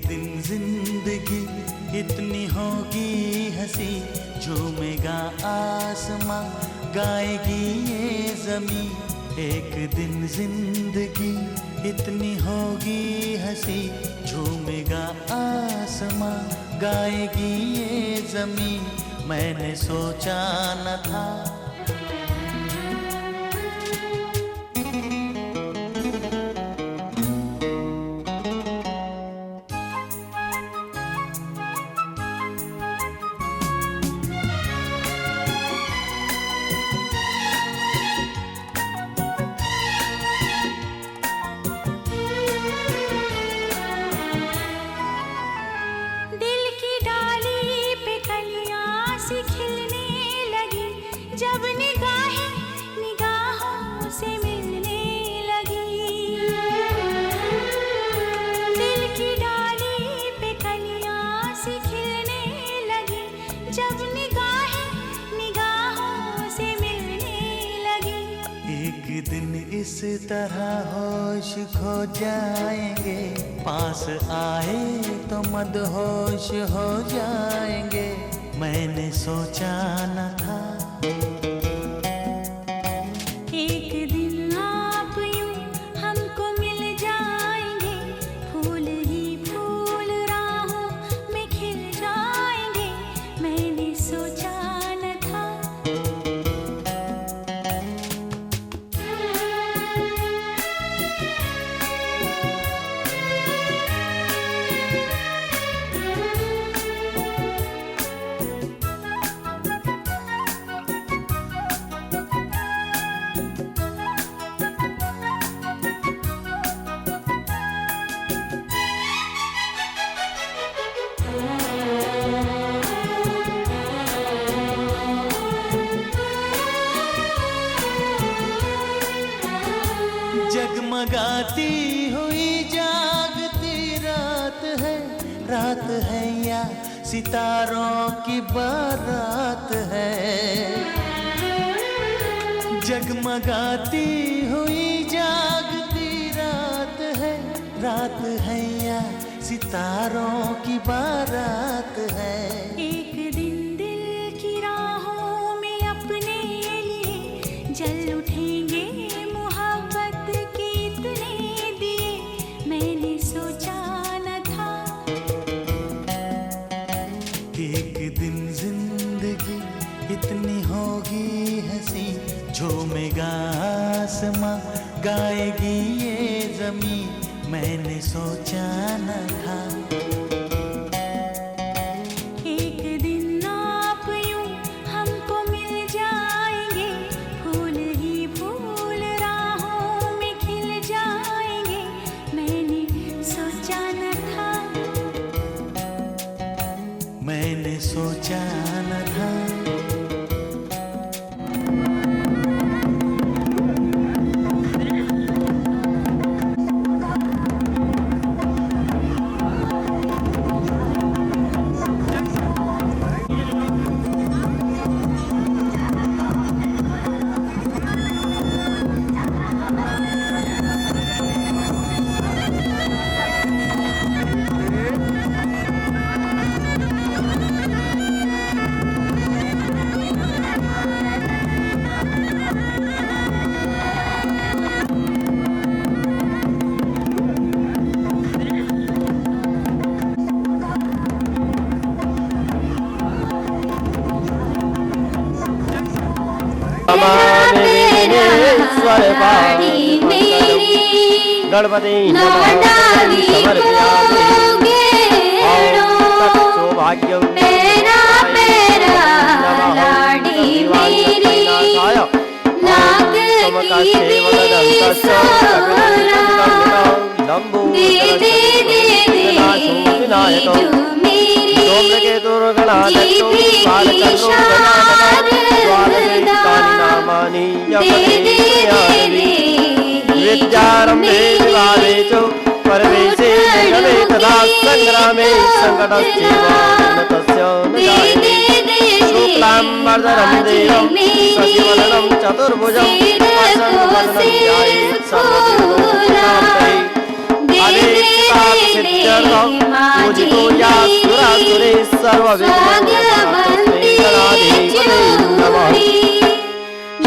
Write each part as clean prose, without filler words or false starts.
दिन जिंदगी इतनी होगी हंसी, झूमेगा आसमां, गाएगी ये ज़मीं। एक दिन जिंदगी इतनी होगी हंसी, झूमेगा आसमां, गाएगी ये ज़मीं। मैंने सोचा न था जब निगाहें निगाहों से मिलने लगी। दिल की डाली पे कलियां सी खिलने लगी, जब निगाहें निगाहों से मिलने लगी। एक दिन इस तरह होश खो जाएंगे, पास आए तो मदहोश हो जाएंगे। मैंने सोचा न था एक दिन आप यूं हमको मिल जाएंगे, फूल ही फूल राहों में खिल जाएंगे। मैंने सोचा न था जगमगाती हुई जागती रात है या सितारों की बारात है। जगमगाती हुई जागती रात है या सितारों की बारात है। एक दिन दिल की राहों में अपने लिए जल उठेंगे, इतनी होगी हंसी, झूमेगा आसमां, गाएगी ये ज़मीं। मैंने सोचा न था एक दिन आप यूं हमको मिल जाएंगे, फूल ही फूल राहों में खिल जाएंगे। मैंने सोचा न था मैंने सोचा न था। गणपति सौभाग्य विद्यारम्भे विवादे च परवेशे जगते तदा संग्रामे संकटस्यैवान्यतस्य न जायते। शुक्लां वरदं देवं शशिवर्णं चतुर्भुजं प्रसन्नवदनं ध्यायेत् सर्वविघ्नोपशान्तये। सिद्ध्यर्थं पूजितो या सुरासुरे सर्वविघ्नोपशान्तये गणाधिपतये नमः।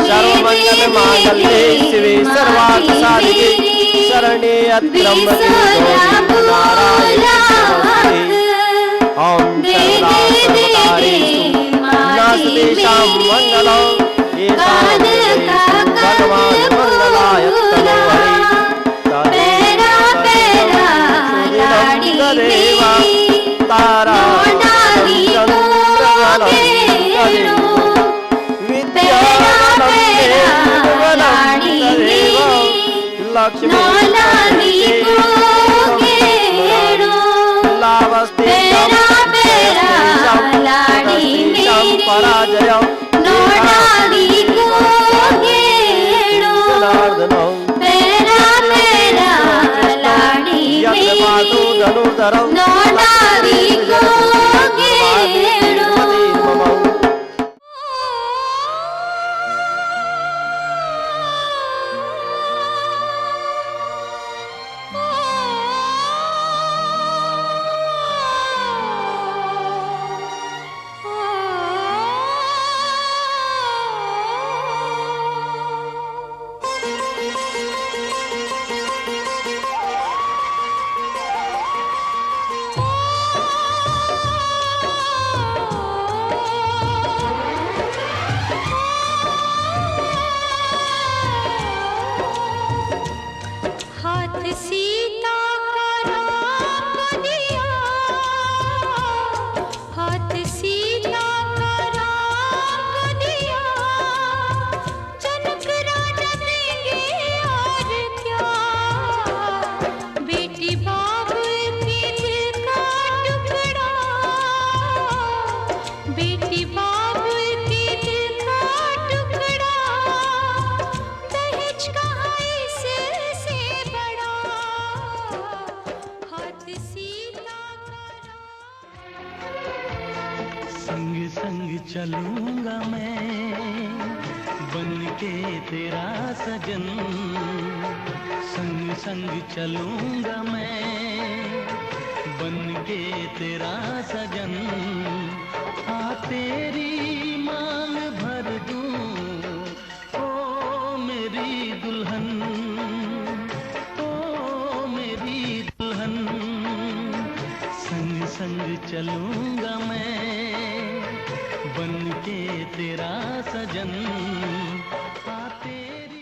सर्वमङ्गलमाङ्गल्ये शिवे सर्वार्थसाधिके शरण्ये त्र्यम्बके गौरी नारायणे नमोस्तुते। ॐ सर्वदा सर्वकार्येषु नास्तेषां मङ्गलं येषां भगवान् मङ्गलाय तनो हरे तदेव तारा चन्द्रबलं तदेव विद्याबलं तदेव लक्ष्मी पराजयं धनुर्धरं चलूंगा मैं बनके तेरा सजन, संग संग चलूंगा मैं बनके तेरा सजन। आ तेरी मांग भर दूं ओ मेरी दुल्हन, ओ मेरी दुल्हन। संग संग चलूंगा मैं बनके तेरा सजन। आ तेरी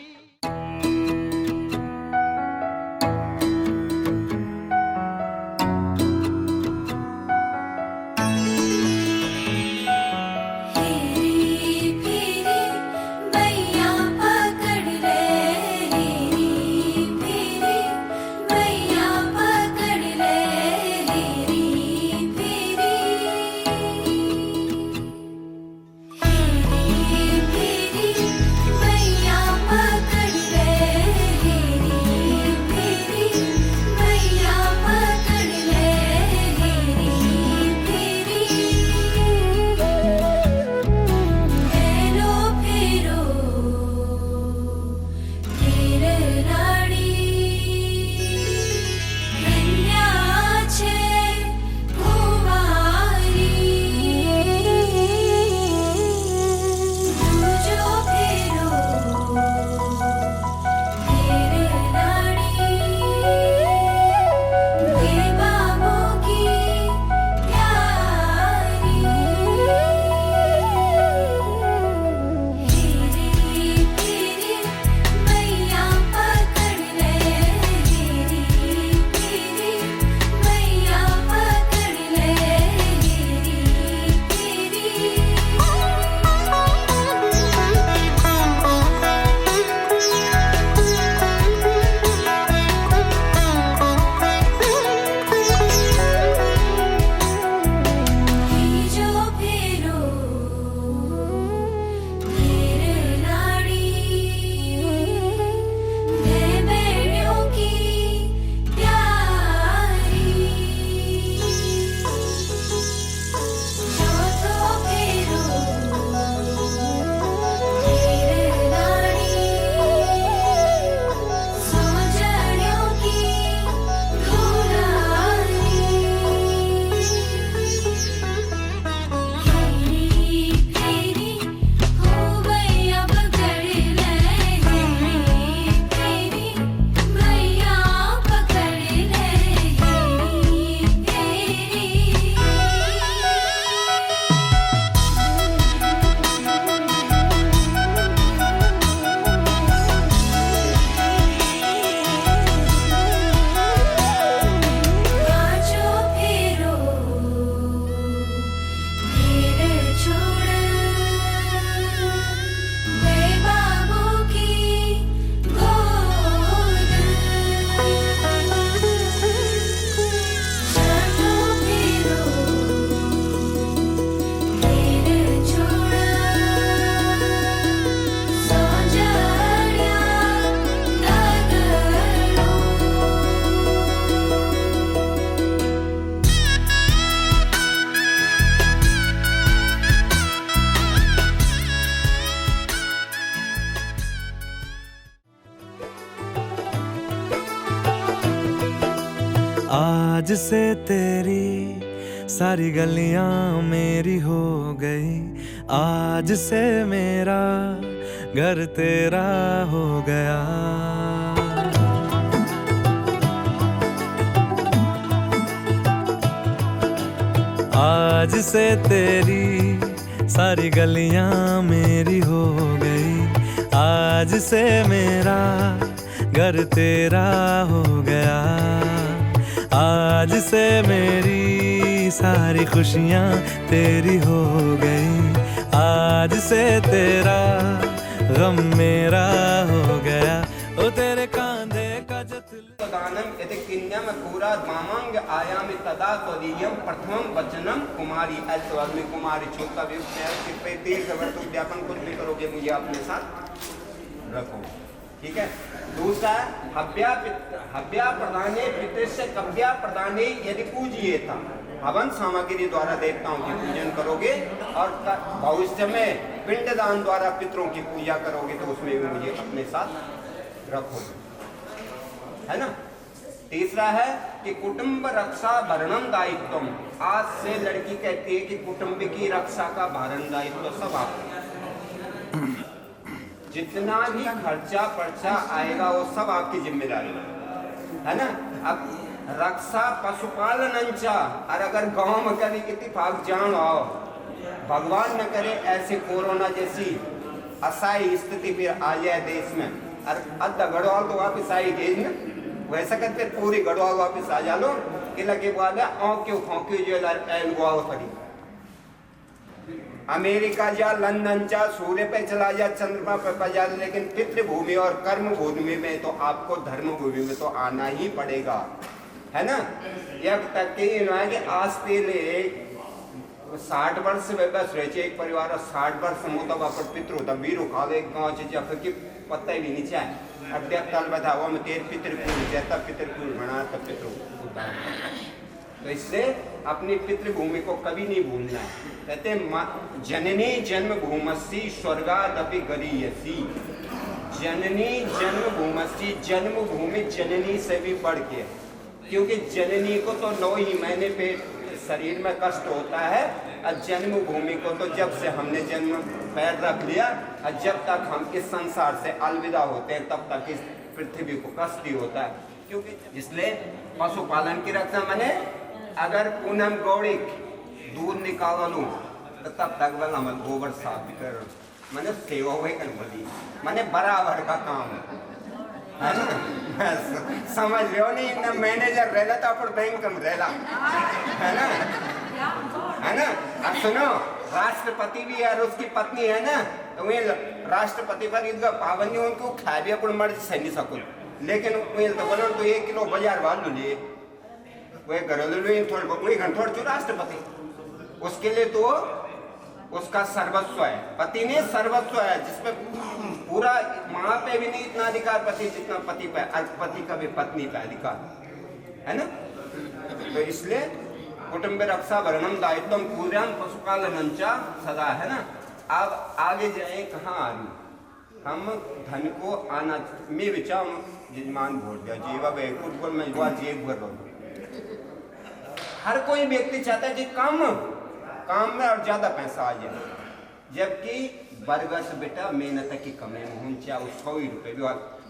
आज से तेरी सारी गलियां मेरी हो गई, आज से मेरा घर तेरा हो गया। आज से तेरी सारी गलियां मेरी हो गई, आज से मेरा घर तेरा हो गया। आज से मेरी सारी खुशियां तेरी हो गई, आज से तेरा गम मेरा हो गया। ओ तेरे कांधे का दानम यदि किन्यम पूरा मामांग आयामि तदा तदीयम प्रथमम वचनम कुमारी ऐश्वर्य कुमारी छोटा भी पे तीर्थ वर्त उद्यापन कुछ भी करोगे मुझे अपने साथ रखो, ठीक है। दूसरा हव्या प्रदाने पितृस्य कव्या प्रदाने यदि पूजिए था, हवन सामग्री द्वारा देवताओं की पूजन करोगे और भविष्य में पिंडदान द्वारा पितरों की पूजा करोगे तो उसमें भी मुझे अपने साथ रखोगे, है ना। तीसरा है कि कुटुंब रक्षा भरणम दायित्वम। आज से लड़की कहती है कि कुटुंब की रक्षा का भरण दायित्व सब आपका, जितना भी खर्चा पर्चा आएगा वो सब आपकी जिम्मेदारी है ना। अब रक्षा पशुपालनंचा, और अगर गांव में कभी इत्तेफाक जान आओ, भगवान न करे ऐसे कोरोना जैसी असाई स्थिति फिर आ जाए देश में, और अद्धा गढ़वाल तो वापिस आई देश में, वैसा करते पूरी गढ़वाल वापिस आ जा लो कि लगे बाद जो गोवाल पड़ी। अमेरिका जा, लंदन जा, सूर्य पे चला जा, चंद्रमा पे जा, लेकिन पितृभूमि और कर्म भूमि में तो आपको धर्म भूमि में तो आना ही पड़ेगा, है ना। यह तक कि आज तेले 60 वर्ष बस रहे एक परिवार 60 वर्ष मुतब पितृ होता वीर खावे गाँव की पत्ता भी नीचे है। अब तल बता वो में तेरे पितृकुल जैसा पितृकुल बना तब पितृ। तो इसलिए अपनी पितृभूमि को कभी नहीं भूलना है। कहते जननी जन्म भूमसी स्वर्गादपि गरीयसी। जननी जन्म भूमसी, जन्मभूमि जननी से भी बढ़ के, क्योंकि जननी को तो 9 ही महीने पे शरीर में कष्ट होता है, और जन्मभूमि को तो जब से हमने जन्म पैर रख लिया और जब तक हम इस संसार से अलविदा होते हैं तब तक इस पृथ्वी को कष्ट ही होता है। क्योंकि इसलिए पशुपालन की रक्षा मैंने अगर पूनम गौड़ी दूध निकाल लूँ तो तब तक वाला मैं गोबर साफ कर मैंने सेवा हुए कर बोली मैंने बराबर का काम है ना। समझ लो नहीं ना, मैनेजर रहला तो अपन बैंक में रहला, है ना, है ना। अब सुनो, राष्ट्रपति भी है और उसकी पत्नी है ना, तो वही राष्ट्रपति पर इनका पाबंदी उनको खाए भी अपन मर्जी से नहीं सको, लेकिन वही तो बोलो तो 1 किलो बाजार वाल लिए वही घरेलू थोड़ी थोड़ी राष्ट्रपति, उसके लिए तो उसका सर्वस्व है, पति ने सर्वस्व है, जिसमें पूरा माँ पे भी नहीं इतना अधिकार पति जितना पति पे, पति का भी पत्नी पे अधिकार है ना। तो इसलिए कुटुंब रक्षा वर्णम दायित्वम पूर्यम पशुपालनंचा सदा, है ना। अब आगे जाए कहाँ आ रही हम धन को आना मैं विचार जजमान भोट दिया जीवा फुटबॉल में जुआ जेब कर रहा। हर कोई व्यक्ति चाहता है कि काम में और ज्यादा पैसा आ जाए, जबकि बरगस बेटा मेहनत की कमाई में चाहे 100 रुपये भी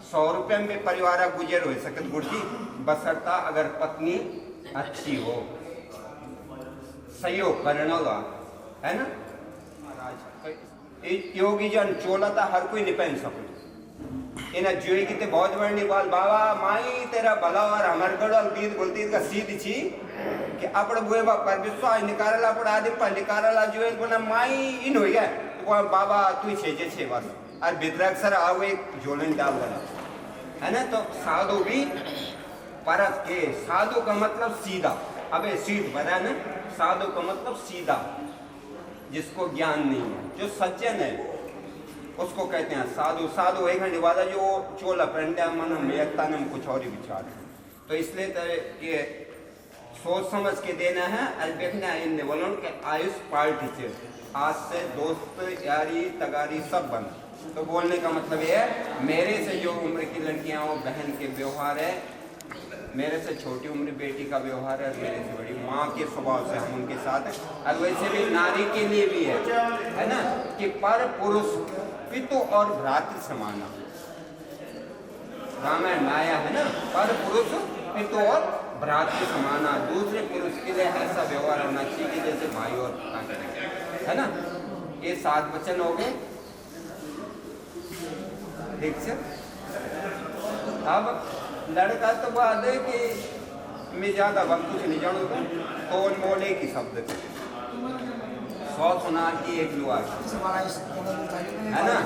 100 रुपये में परिवार गुजर हो सकते गुड़की बसरता अगर पत्नी अच्छी हो, सहयोग करने वाला, है ना। योगी जन चोला था हर कोई नहीं पहन सको, इन्हें जुए की बहुत बड़ी बाल बाबा माई तेरा भला और हमारे गढ़ दीद बोलती का सीधी छी कि अपने बुए पर विश्वास निकाला अपने आदमी पर निकाला जुए बोला माई इन हो गया तो बाबा तू छे बस और भीतर अक्सर आओ एक जोलन डाल वाला, है ना। तो साधु भी परत के, साधु का मतलब सीधा, अबे सीध बना ना, साधु का मतलब सीधा, जिसको ज्ञान नहीं है, जो सज्जन है उसको कहते हैं साधु। साधु एक घंटे वाला जो चोला पंड्या मन में एकता ने कुछ और ही विचार है। तो इसलिए तो ये सोच समझ के देना है और देखना है इन बोलो कि आयुष पार्टी से आज से दोस्त यारी तगारी सब बन। तो बोलने का मतलब ये है मेरे से जो उम्र की लड़कियां हो बहन के व्यवहार है मेरे से छोटी उम्र बेटी का व्यवहार है, मेरे से बड़ी माँ के स्वभाव से हम उनके साथ हैं। और वैसे भी नारी के लिए भी है ना, कि पर पुरुष पितु और भ्रातृ समाना। रामायण में आया है ना, पर पुरुष पितु और भ्रातृ समाना। दूसरे पुरुष के लिए ऐसा व्यवहार होना चाहिए कि जैसे भाई और पिता करेंगे, है ना। ये 7 वचन हो गए, ठीक से। अब लड़का तो बात है कि मैं ज्यादा वक्त कुछ नहीं जानूंगा, तो मोल एक ही शब्द 100 सुनार की 1 लुआर, है ना।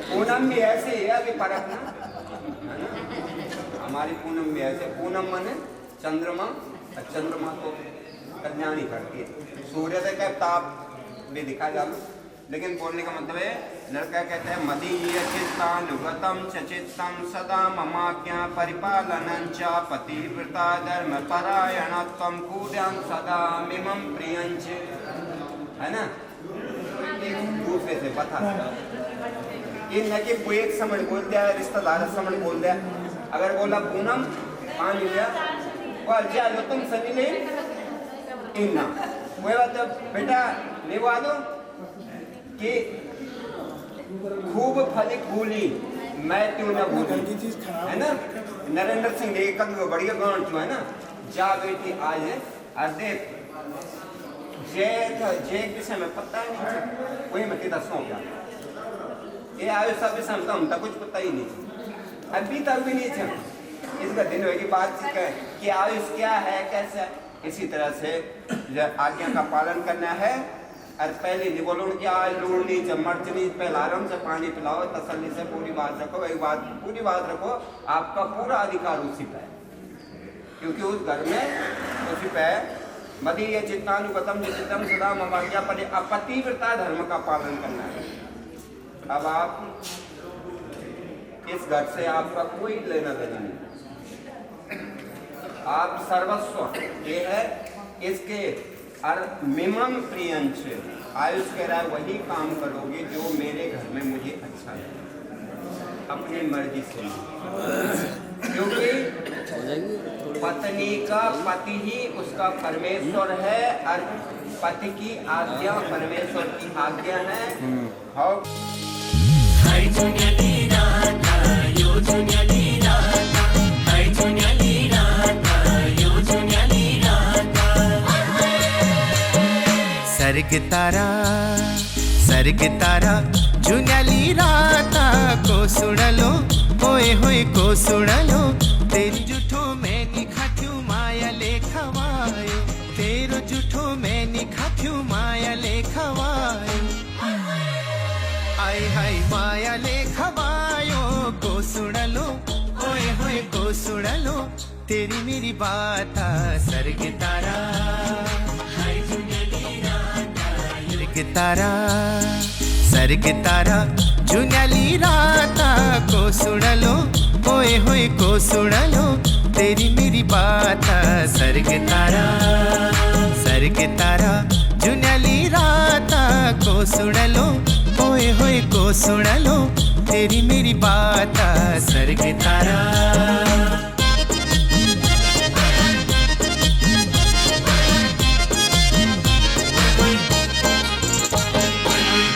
पूनम भी ऐसे है, अभी परख ना, है ना। हमारी पूनम भी ऐसे, पूनम माने चंद्रमा, और चंद्रमा तो कल्याण ही करती है। सूर्योदय का ताप भी दिखा जाना, लेकिन बोलने का मतलब है, लड़का कहते हैं मदीय चित्तानुगतम चित्तम सदा ममाज्ञा परिपालनं च पतिव्रता धर्म परायणत्वं कूर्यां सदा मिमं प्रियंच, है ना। दूसरे से बता ये न कि कोई एक समझ बोल दिया, रिश्तेदार समझ बोल दिया। अगर बोला पूनम पानी लिया और जा लो तुम सभी ले इन्ना, वही बात बेटा ले दो कि खूब फली फूली मैं क्यों न भूली, है ना। नरेंद्र सिंह ने एक बढ़िया गान क्यों, है ना। जा बेटी आज अर्धे जे विषय में पता नहीं, वही मैं किधर सौंप गया। ये आयु सब विषय में हम तक कुछ पता ही नहीं, अभी तक भी नहीं था। इसका दिन होगी बातचीत कि आयुष क्या है, कैसा। इसी तरह से आज्ञा का पालन करना है। और पहले नहीं बोलो कि आज लूण नहीं चम्मच नहीं, पहले आराम से पानी पिलाओ, तसल्ली से पूरी बात रखो, एक बात पूरी बात रखो। आपका पूरा अधिकार उसी पे है, क्योंकि उस घर में उसी पे मदीय चित्तानुगतम चित्तम सदा ममाज्ञा पतिव्रता धर्म का पालन करना है। अब आप इस घर से आपका कोई लेना देना नहीं, आप सर्वस्व ये है इसके। और मिमम प्रियंच आयुष कह रहा है वही काम करोगे जो मेरे घर में मुझे अच्छा लगे, अपनी मर्जी से। क्योंकि पत्नी का पति ही उसका परमेश्वर है, और पति की आज्ञा परमेश्वर की आज्ञा है। और सर्ग तारा जुन्याली राता को सुनलो, होए होए को सुनलो। तेरी जुठो में निखाथ्यू माया लेखवायो, तेरो जुठो में निखाथ्यू माया लेखवायो। आई हाय माया लेखवायो को सुनलो, होए होए को सुनलो। तेरी मेरी बात सर्ग तारा सर्ग तारा जुन्याली राता को सुनलो, होए होए को सुनलो। तेरी मेरी बात सर्ग तारा जुन्याली राता को सुनलो, होए होए को सुनलो। तेरी मेरी बात सर्ग तारा।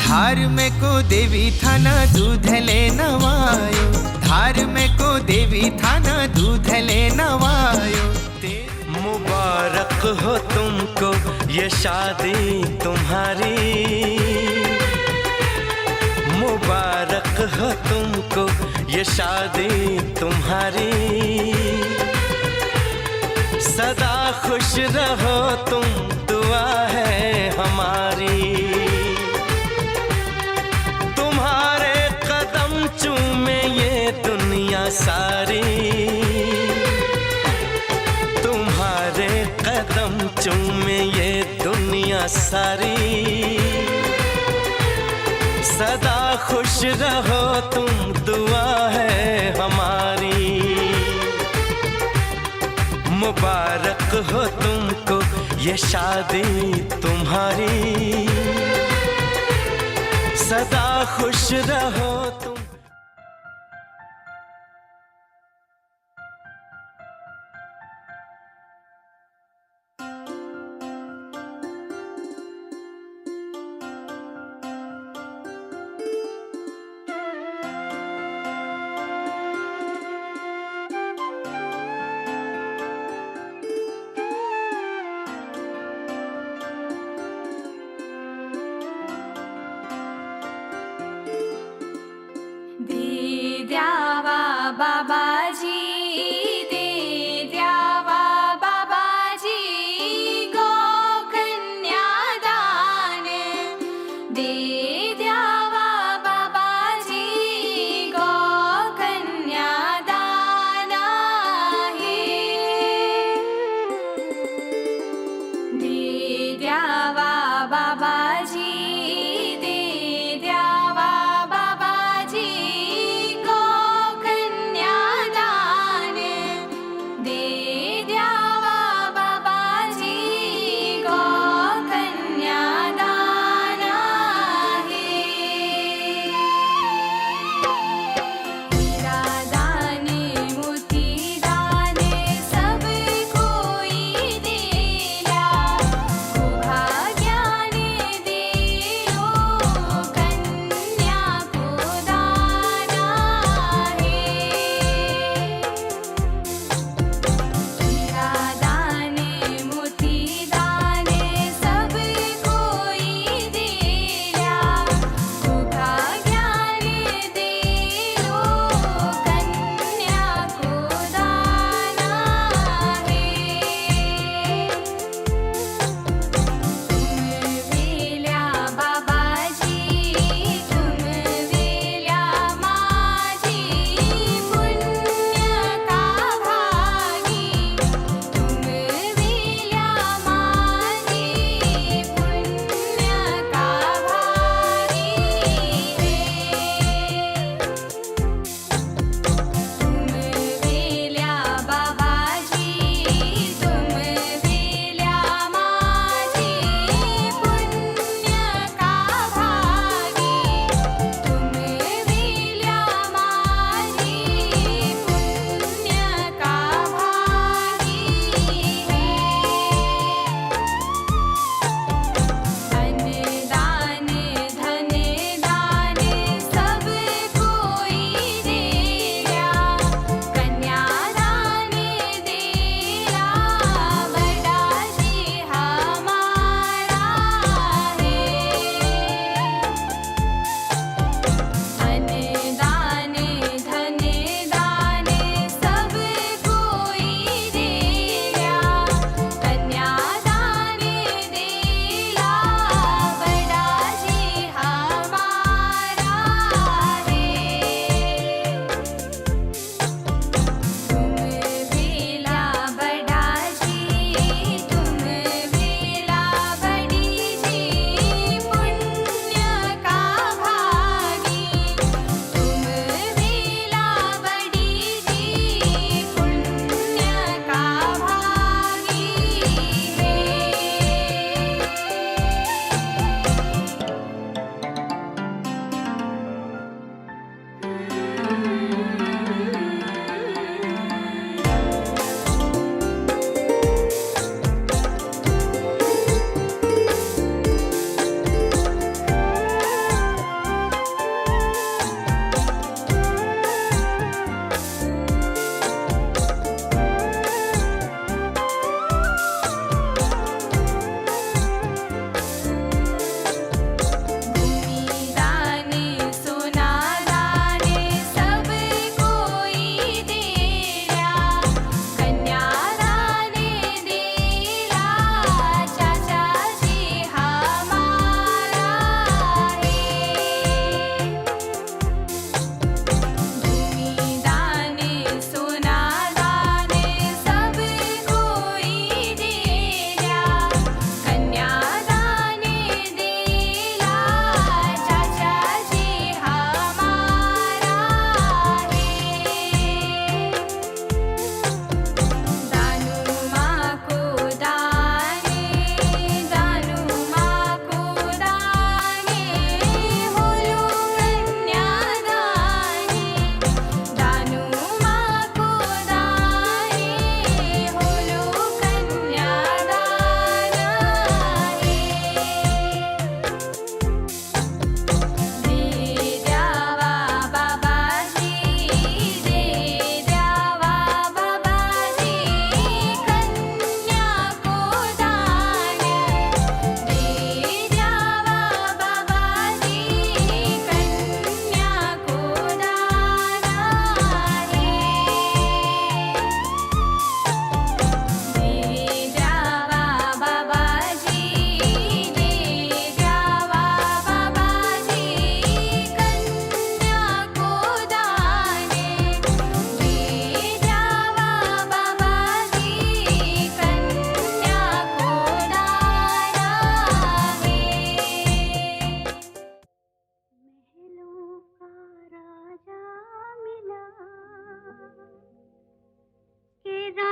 धार में को देवी थाना दूध ले नवायो, धार में को देवी थाना दूध ले नवायो। मुबारक हो तुमको ये शादी तुम्हारी, मुबारक हो तुमको ये शादी तुम्हारी। सदा खुश रहो तुम, दुआ है हमारी। चूमे ये दुनिया सारी, तुम्हारे कदम चूमे ये दुनिया सारी। सदा खुश रहो तुम, दुआ है हमारी। मुबारक हो तुमको ये शादी तुम्हारी, सदा खुश रहो तुम।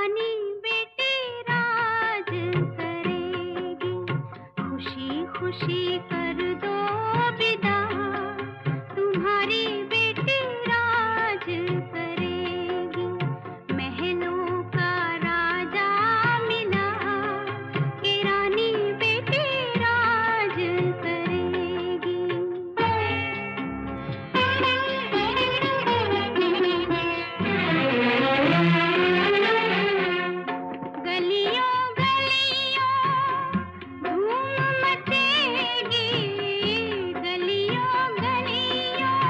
रानी बेटी राज करेगी, खुशी खुशी कर दो विदा, तुम्हारी बेटी राज करेगी, महलों का राजा मिला, कि रानी बेटी राज करेगी। गलियों गलियों धूम मचेगी, गलियों गलियों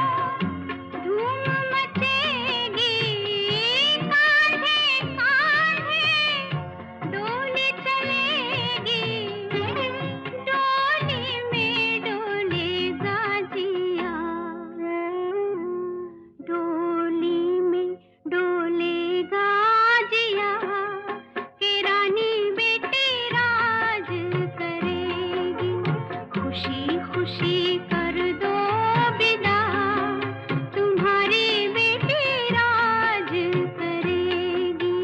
धूम मचेगी, कांधे कांधे डोली चलेगी, डोली में डोलेगा जिया, डोली में डोलेगा जिया, कि रानी बेटी राज करेगी, खुशी खुशी कर दो विदा, तुम्हारी बेटी राज करेगी।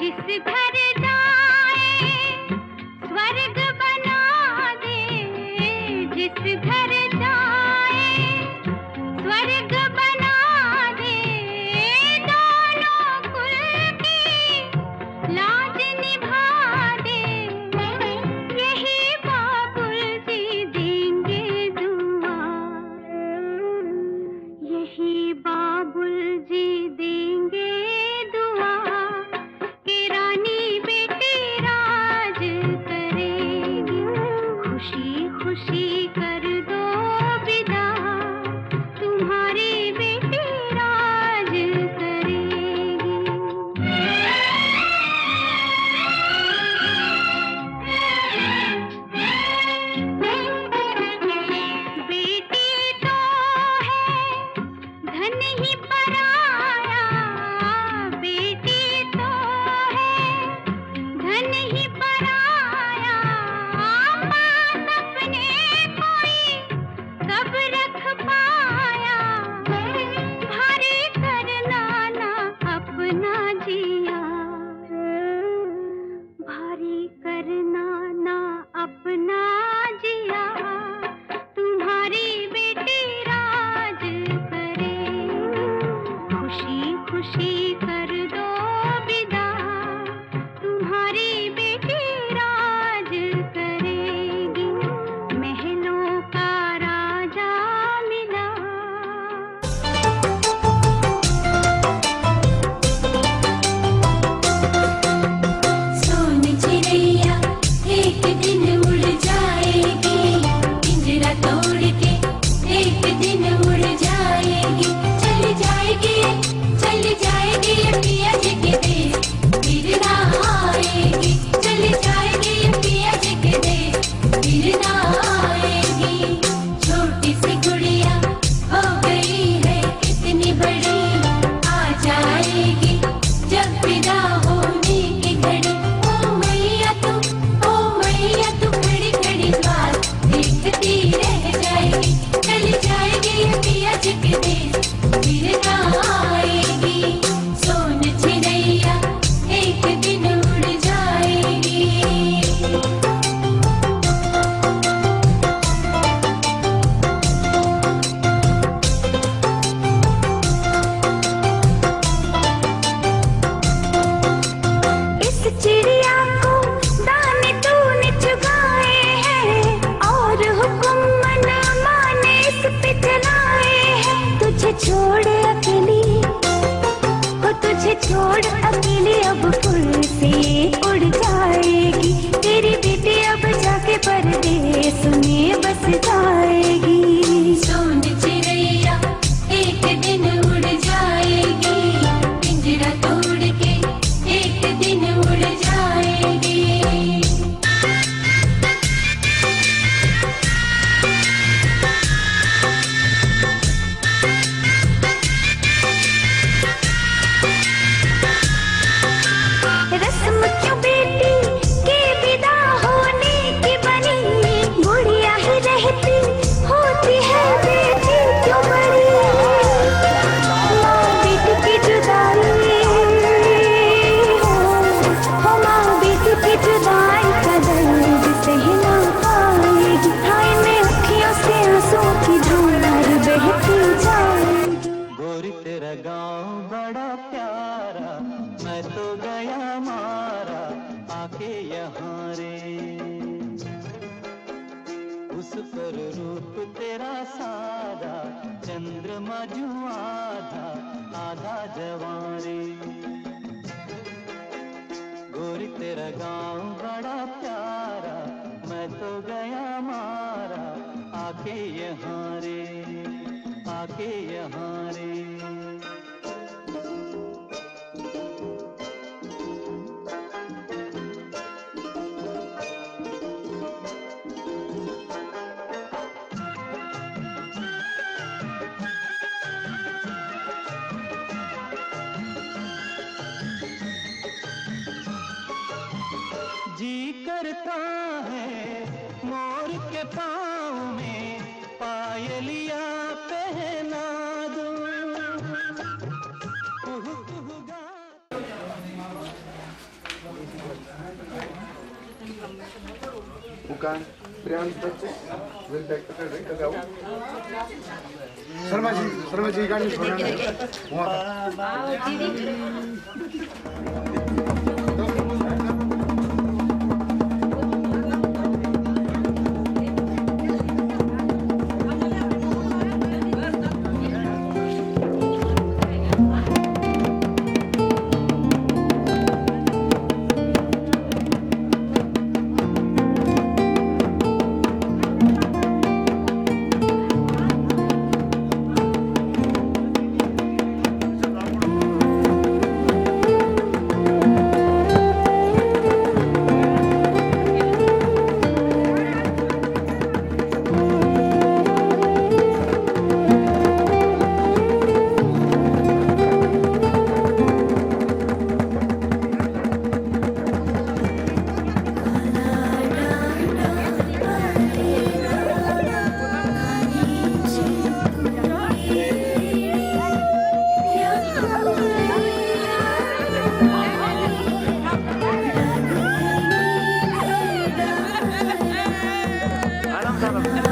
जिस घर जाए स्वर्ग बना दे, जिस घर जाए स्वर्ग बना दे, दोनों कुल की लाज निभा दे, यही बाबुल जी देंगे दुआ, यही बाबुल जी देंगे दुआ, कि रानी बेटी राज करेगी, खुशी खुशी कर दो विदा, तुम्हारी बेटी राज करेगी। बेटी तो है धन ही पराया, बेटी तो है धन ही पराया, पास अपने कोई कब रख पाया, भारी करना ना अपना जिया, भारी करना ना अपना जिया, तुम्हारी बेटी राज करेगी, खुशी खुशी कर दो विदा, तुम्हारी बेटी राज करेगी, महलों का राजा मिला। सोन चिड़ैया एक दिन उड़ जाएगी, पिंजरा तोड़ के एक दिन उड़ जाएगी, चल जाएगी पिया जी के देश, फिर ना आएगी, चल जाएगी पिया जी के देश, फिर ना आएगी। छोटी सी गुड़िया हो गई है कितनी बड़ी, आ जाएगी जब विदा होने की घड़ी, ओ मैया तू खड़ी खड़ी बात देखती रह जाएगी, चल जाएगी पिया जी के देश, फिर ना आएगी। सोन चिड़ैया एक दिन उड़ जाएगी। इस चिड़िया को दाने तूने चुगाए हैं, और हुक्म मन माने इस पे चलाए हैं, तुझे छोड़ अकेली अब फुल से उड़ जाएगी, तेरी बेटी अब जाके परदेस में बस जाएगी। सोन चिड़ैया एक दिन उड़ जाएगी, पिंजरा तोड़ के एक दिन उड़ जाएगी। यहाँ रे। उस पर रूप तेरा सादा, चंद्रमा जू आधा आधा जवां रे। गोरी तेरा गाँव बड़ा प्यारा, मैं तो गया मारा आके यहाँ रे, आके यहाँ रे। जी करता है मोर के पाँव में पायलिया पहना दूं। Bukan Priyansh बच्चे will take the drink again. Sharma ji गाड़ी छोड़ना Adam sana.